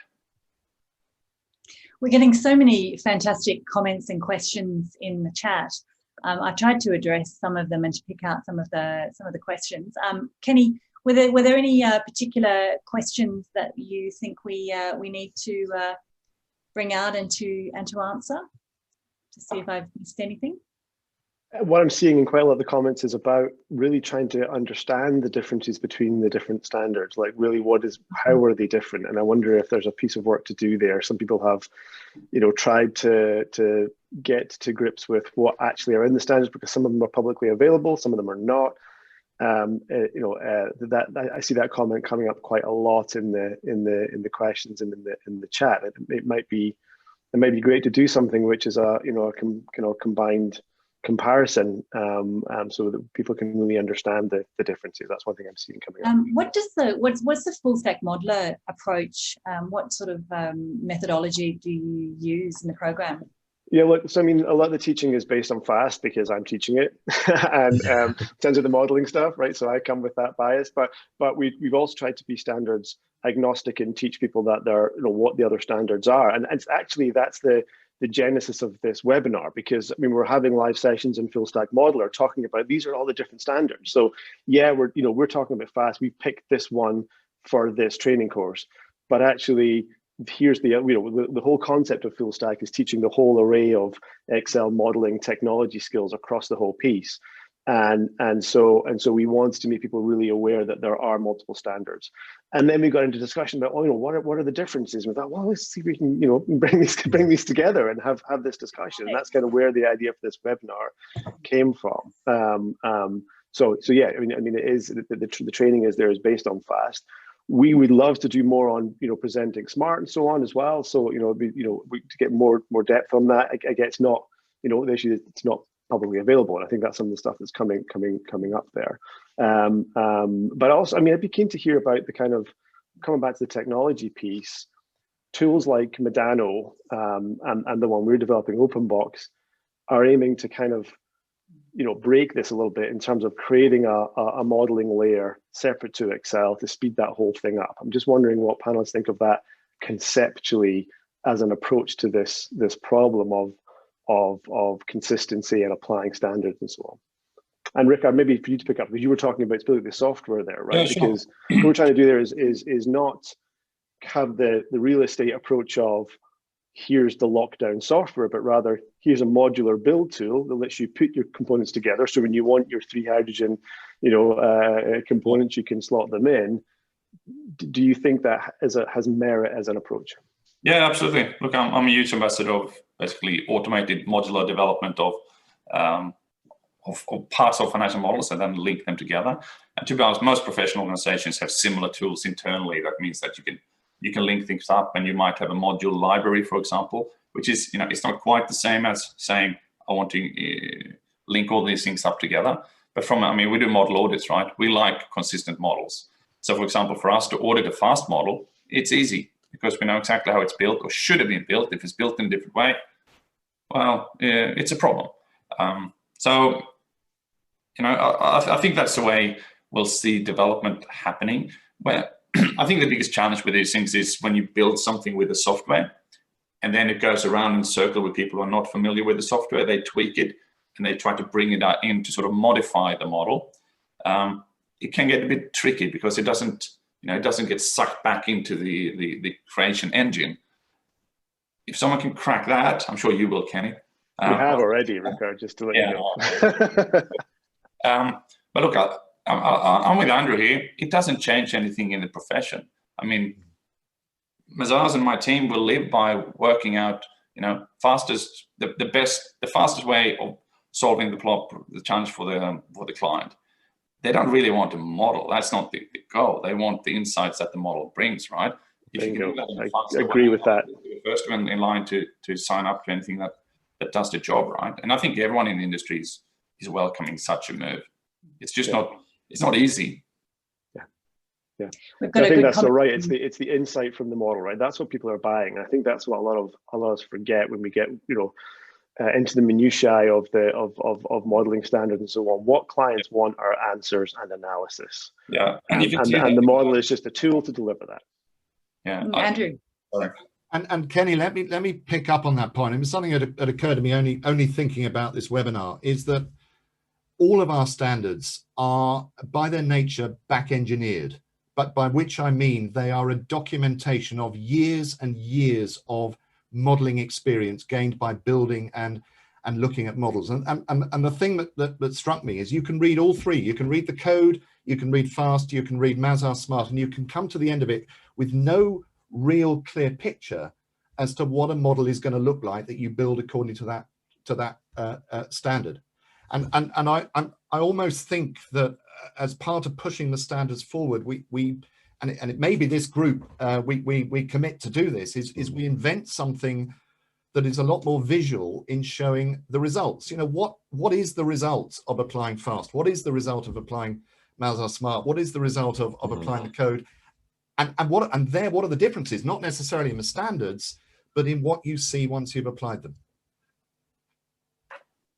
We're getting so many fantastic comments and questions in the chat. I've tried to address some of them and to pick out some of the questions. Kenny, were there any particular questions that you think we need to bring out and to answer, to see if I've missed anything? What I'm seeing in quite a lot of the comments is about really trying to understand the differences between the different standards, like really how are they different? And I wonder if there's a piece of work to do there. Some people have, tried to get to grips with what actually are in the standards, because some of them are publicly available, some of them are not. I see that comment coming up quite a lot in the questions and in the chat. It might be great to do something which is a combined comparison, so that people can really understand the differences. That's one thing I'm seeing coming up. What's the full stack modeler approach? What sort of methodology do you use in the program? Yeah, look, so I mean, a lot of the teaching is based on FAST because I'm teaching it, and in terms of the modeling stuff, right? So I come with that bias, but we've also tried to be standards agnostic and teach people that they're, what the other standards are, and it's actually that's the genesis of this webinar, because I mean we're having live sessions in Full Stack Modeler talking about these are all the different standards. So yeah, we're talking about FAST. We picked this one for this training course, but actually here's the whole concept of Full Stack is teaching the whole array of Excel modeling technology skills across the whole piece. And so we want to make people really aware that there are multiple standards. And then we got into discussion about, what are the differences? And we thought, well, let's see if we can, bring these together and have this discussion. And that's kind of where the idea for this webinar came from. So yeah, I mean, it is the training is based on FAST. We would love to do more on, presenting smart and so on as well. So, to get more depth on that. I guess not, the issue is it's not publicly available, and I think that's some of the stuff that's coming up there. But also, I mean, I'd be keen to hear about the kind of coming back to the technology piece. Tools like Medano and the one we're developing, OpenBox, are aiming to kind of break this a little bit in terms of creating a modeling layer separate to Excel to speed that whole thing up. I'm just wondering what panelists think of that conceptually as an approach to this problem of consistency and applying standards and so on. And Rickard, maybe for you to pick up, because you were talking about specifically the software there, right? Yeah, sure. Because what we're trying to do there is not have the real estate approach of here's the lockdown software, but rather here's a modular build tool that lets you put your components together. So when you want your 3 hydrogen, components, you can slot them in. Do you think that has merit as an approach? Yeah, absolutely. Look, I'm a huge ambassador of basically automated modular development of parts of financial models and then link them together. And to be honest, most professional organizations have similar tools internally. That means that you can link things up, and you might have a module library, for example, which is, it's not quite the same as saying, I want to link all these things up together. But we do model audits, right? We like consistent models. So for example, for us to audit a FAST model, it's easy because we know exactly how it's built or should have been built. If it's built in a different way, well, it's a problem. I think that's the way we'll see development happening. Where I think the biggest challenge with these things is when you build something with the software and then it goes around in a circle with people who are not familiar with the software, they tweak it and they try to bring it in to sort of modify the model. It can get a bit tricky because it doesn't get sucked back into the creation engine. If someone can crack that, I'm sure you will, Kenny. You have already, Rickard, just to let you know. But look, I'm with Andrew here. It doesn't change anything in the profession. I mean, Mazars and my team will live by working out, the fastest way of solving the challenge for the client. They don't really want a model. That's not the goal. They want the insights that the model brings, right? I agree with that. first one in line to sign up to anything that does the job, right? And I think everyone in the industry is welcoming such a move. It's just it's not easy. Yeah, I think that's so right. It's the insight from the model, right? That's what people are buying. I think that's what a lot of us forget when we get into the minutiae of modeling standards and so on. What clients want are answers and analysis. Yeah, and the model is just a tool to deliver that. Yeah, Andrew. And Kenny, let me pick up on that point. It was something that occurred to me only thinking about this webinar, is that all of our standards are by their nature back engineered, but by which I mean they are a documentation of years and years of modeling experience gained by building and looking at models. And the thing that struck me is you can read all three. You can read the code, you can read FAST, you can read Mazars Smart, and you can come to the end of it with no real clear picture as to what a model is going to look like that you build according to that standard. And I almost think that as part of pushing the standards forward, and it may be this group, we commit to do this, is we invent something that is a lot more visual in showing the results. What is the result of applying FAST? What is the result of applying Mazars Smart? What is the result of applying the code? And what are the differences? Not necessarily in the standards, but in what you see once you've applied them.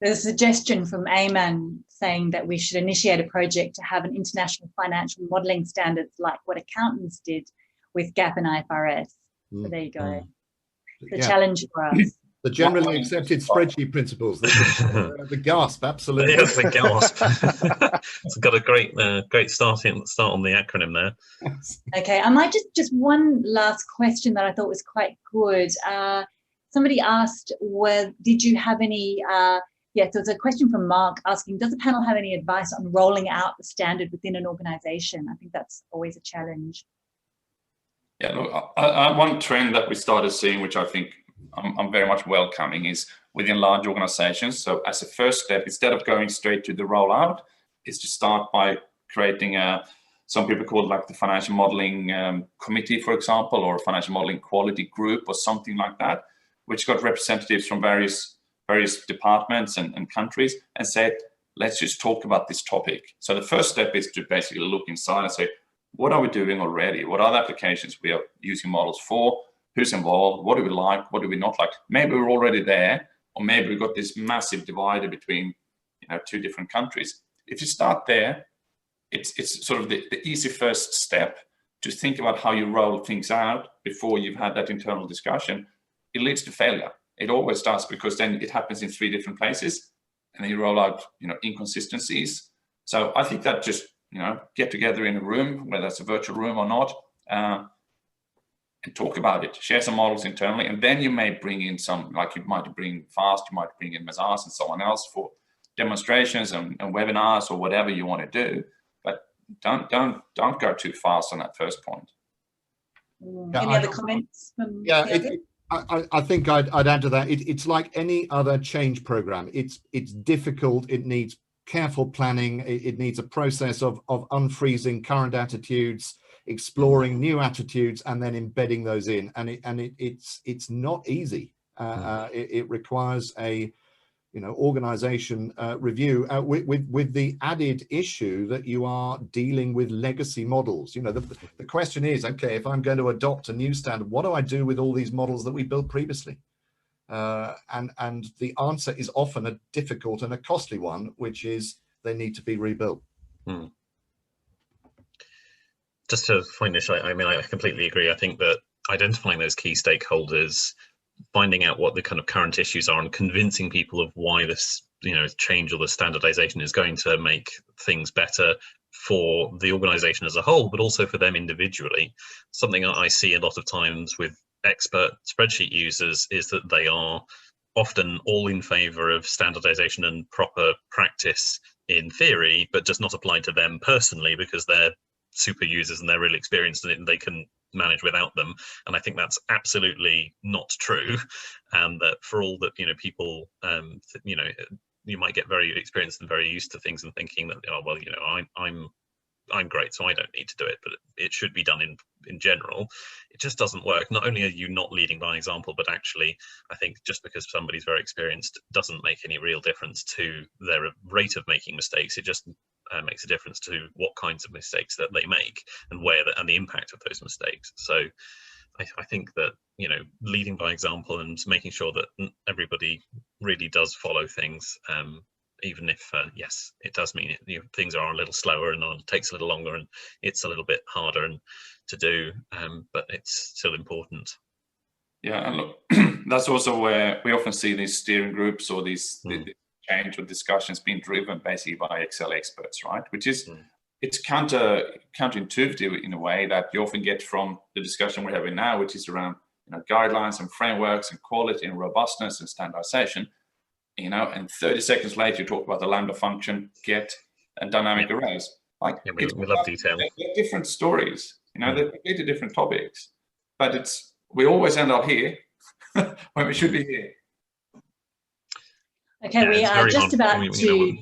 There's a suggestion from Ayman saying that we should initiate a project to have an international financial modelling standards like what accountants did with GAAP and IFRS. So there you go. The challenge for us. The generally accepted spreadsheet principles. The GASP, absolutely. Yes, the GASP. It's got a great start on the acronym there. Okay, I might just one last question that I thought was quite good. Somebody asked, did you have any? So there's a question from Mark asking, does the panel have any advice on rolling out the standard within an organisation? I think that's always a challenge. Yeah, look, one trend that we started seeing, which I think I'm very much welcoming, is within large organizations. So as a first step, instead of going straight to the rollout, is to start by creating some people call it like the financial modeling committee, for example, or a financial modeling quality group or something like that, which got representatives from various departments and countries and said, let's just talk about this topic. So the first step is to basically look inside and say, what are we doing already? What are the applications we are using models for? Who's involved? What do we like? What do we not like? Maybe we're already there, or maybe we've got this massive divider between two different countries. If you start there, it's sort of the easy first step to think about how you roll things out before you've had that internal discussion. It leads to failure. It always does, because then it happens in 3 different places, and then you roll out inconsistencies. So I think that just get together in a room, whether it's a virtual room or not, and talk about it, share some models internally, and then you may bring in some, like you might bring FAST, you might bring in Mazars and someone else for demonstrations and webinars or whatever you want to do. But don't go too fast on that first point. Any other comments? I think I'd add to that. It's like any other change program. It's difficult. It needs careful planning. It needs a process of unfreezing current attitudes, exploring new attitudes, and then embedding those in. And it's not easy. It requires a organization review with the added issue that you are dealing with legacy models. The question is, okay, if I'm going to adopt a new standard, what do I do with all these models that we built previously? And the answer is often a difficult and a costly one, which is they need to be rebuilt. Just to finish, I completely agree. I think that identifying those key stakeholders, finding out what the kind of current issues are, and convincing people of why this change or the standardization is going to make things better for the organization as a whole, but also for them individually. Something I see a lot of times with expert spreadsheet users is that they are often all in favor of standardization and proper practice in theory, but just not applied to them personally, because they're super users and they're really experienced in it and they can manage without them. And I think that's absolutely not true, and that for all that people you might get very experienced and very used to things and thinking that I'm I'm great, so I don't need to do it, but it should be done in general. It just doesn't work. Not only are you not leading by example, but actually, I think just because somebody's very experienced doesn't make any real difference to their rate of making mistakes. It just makes a difference to what kinds of mistakes that they make and and the impact of those mistakes. So I think that, you know, leading by example and making sure that everybody really does follow things, even if, yes, it does mean things are a little slower and it takes a little longer and it's a little bit harder to do, but it's still important. Yeah, and look, that's also where we often see these steering groups or these change or discussions being driven basically by Excel experts, right? Which is, it's counterintuitive in a way that you often get from the discussion we're having now, which is around, you know, guidelines and frameworks and quality and robustness and standardization. You know, and 30 seconds later, you talk about the Lambda function, get, and dynamic arrays. Like, yeah, we love detail. They're different stories. You know, they're completely different topics, but we always end up here when we should be here. Okay, yeah, we are just about to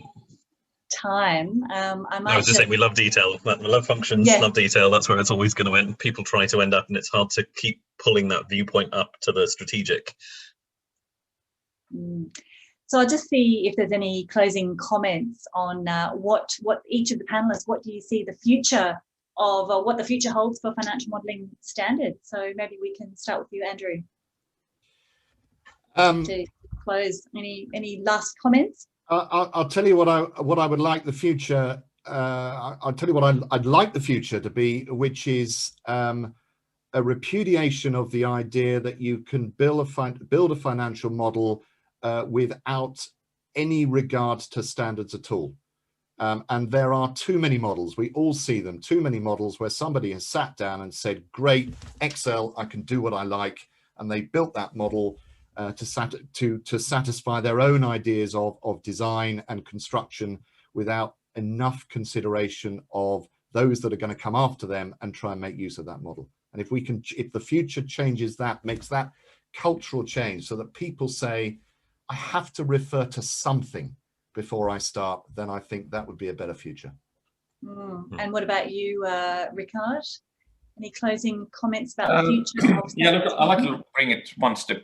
time. I was just saying we love detail. We love functions, love detail. That's where it's always going to end. People try to end up, and it's hard to keep pulling that viewpoint up to the strategic. So I'll just see if there's any closing comments on what each of the panelists, what do you see the future of, what the future holds for financial modelling standards? So maybe we can start with you, Andrew. To close, any last comments? I'll tell you what I would like the future. I'll tell you what I'd like the future to be, which is a repudiation of the idea that you can build a financial model without any regard to standards at all. And there are too many models. We all see them, too many models where somebody has sat down and said, great, Excel, I can do what I like. And they built that model to satisfy their own ideas of design and construction without enough consideration of those that are going to come after them and try and make use of that model. And if the future changes that, makes that cultural change so that people say, I have to refer to something before I start, then I think that would be a better future. And what about you, Rickard? Any closing comments about the future? Yeah, look, I like to bring it one step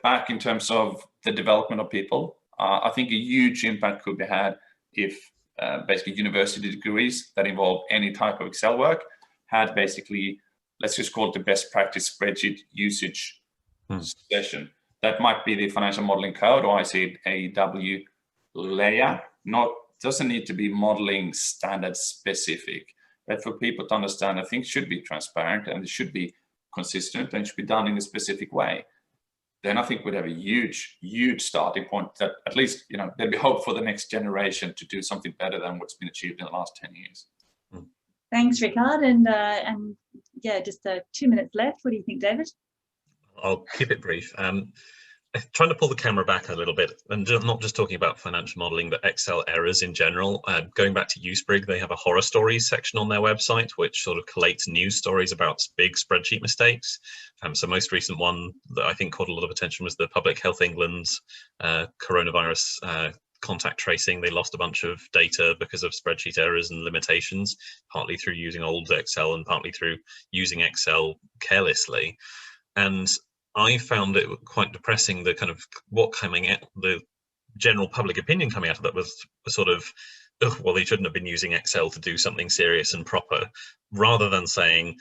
back in terms of the development of people. I think a huge impact could be had if basically university degrees that involve any type of Excel work had basically, let's just call it the best practice spreadsheet usage session. That might be the financial modeling code, or ICAEW layer. Doesn't need to be modeling standard specific, but for people to understand that things should be transparent and it should be consistent and it should be done in a specific way. Then I think we'd have a huge starting point that at least, you know, there'd be hope for the next generation to do something better than what's been achieved in the last 10 years. Thanks, Rickard. And yeah, just 2 minutes left. What do you think, David? I'll keep it brief. Trying to pull the camera back a little bit and not just talking about financial modelling, but Excel errors in general. Going back to Usbrig, they have a horror stories section on their website, which sort of collates news stories about big spreadsheet mistakes. So most recent one that I think caught a lot of attention was the Public Health England's coronavirus contact tracing. They lost a bunch of data because of spreadsheet errors and limitations, partly through using old Excel and partly through using Excel carelessly. And I found it quite depressing, the kind of the general public opinion coming out of that was sort of, well, they shouldn't have been using Excel to do something serious and proper, rather than saying,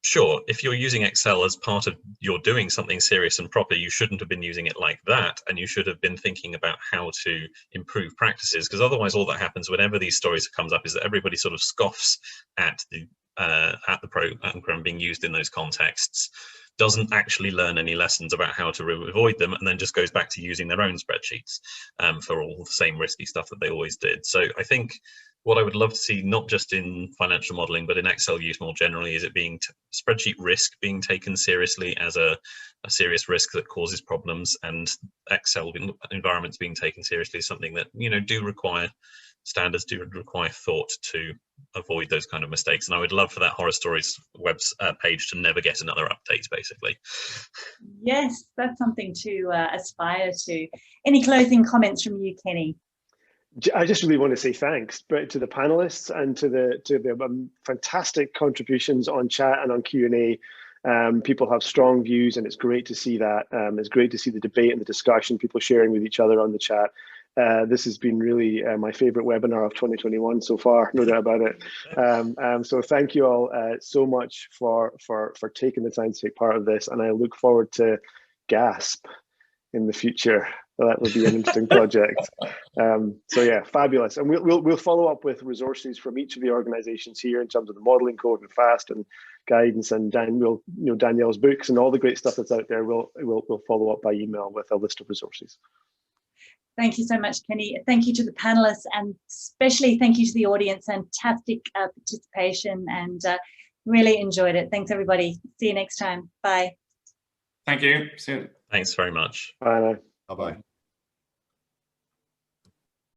sure, if you're using Excel as part of you're doing something serious and proper, you shouldn't have been using it like that, and you should have been thinking about how to improve practices, because otherwise all that happens whenever these stories comes up is that everybody sort of scoffs at the program being used in those contexts, doesn't actually learn any lessons about how to avoid them, and then just goes back to using their own spreadsheets for all the same risky stuff that they always did. So I think what I would love to see, not just in financial modeling, but in Excel use more generally, is it being spreadsheet risk being taken seriously as a serious risk that causes problems, and Excel environments being taken seriously as something that, you know, do require standards, do require thought to avoid those kind of mistakes. And I would love for that horror stories page to never get another update, basically. Yes, that's something to aspire to. Any closing comments from you, Kenny? I just really want to say thanks to the panelists and to the fantastic contributions on chat and on Q&A. People have strong views, and it's great to see that. It's great to see the debate and the discussion, people sharing with each other on the chat. This has been really my favorite webinar of 2021 so far, no doubt about it. So thank you all so much for taking the time to take part of this, and I look forward to GASP in the future. That would be an interesting project. So yeah, fabulous. And we'll follow up with resources from each of the organizations here in terms of the modeling code and FAST and guidance, and Danielle's books and all the great stuff that's out there. We'll follow up by email with a list of resources. Thank you so much, Kenny. Thank you to the panelists, and especially thank you to the audience. Fantastic participation, and really enjoyed it. Thanks, everybody. See you next time. Bye. Thank you. See you. Thanks very much. Bye now. Bye-bye.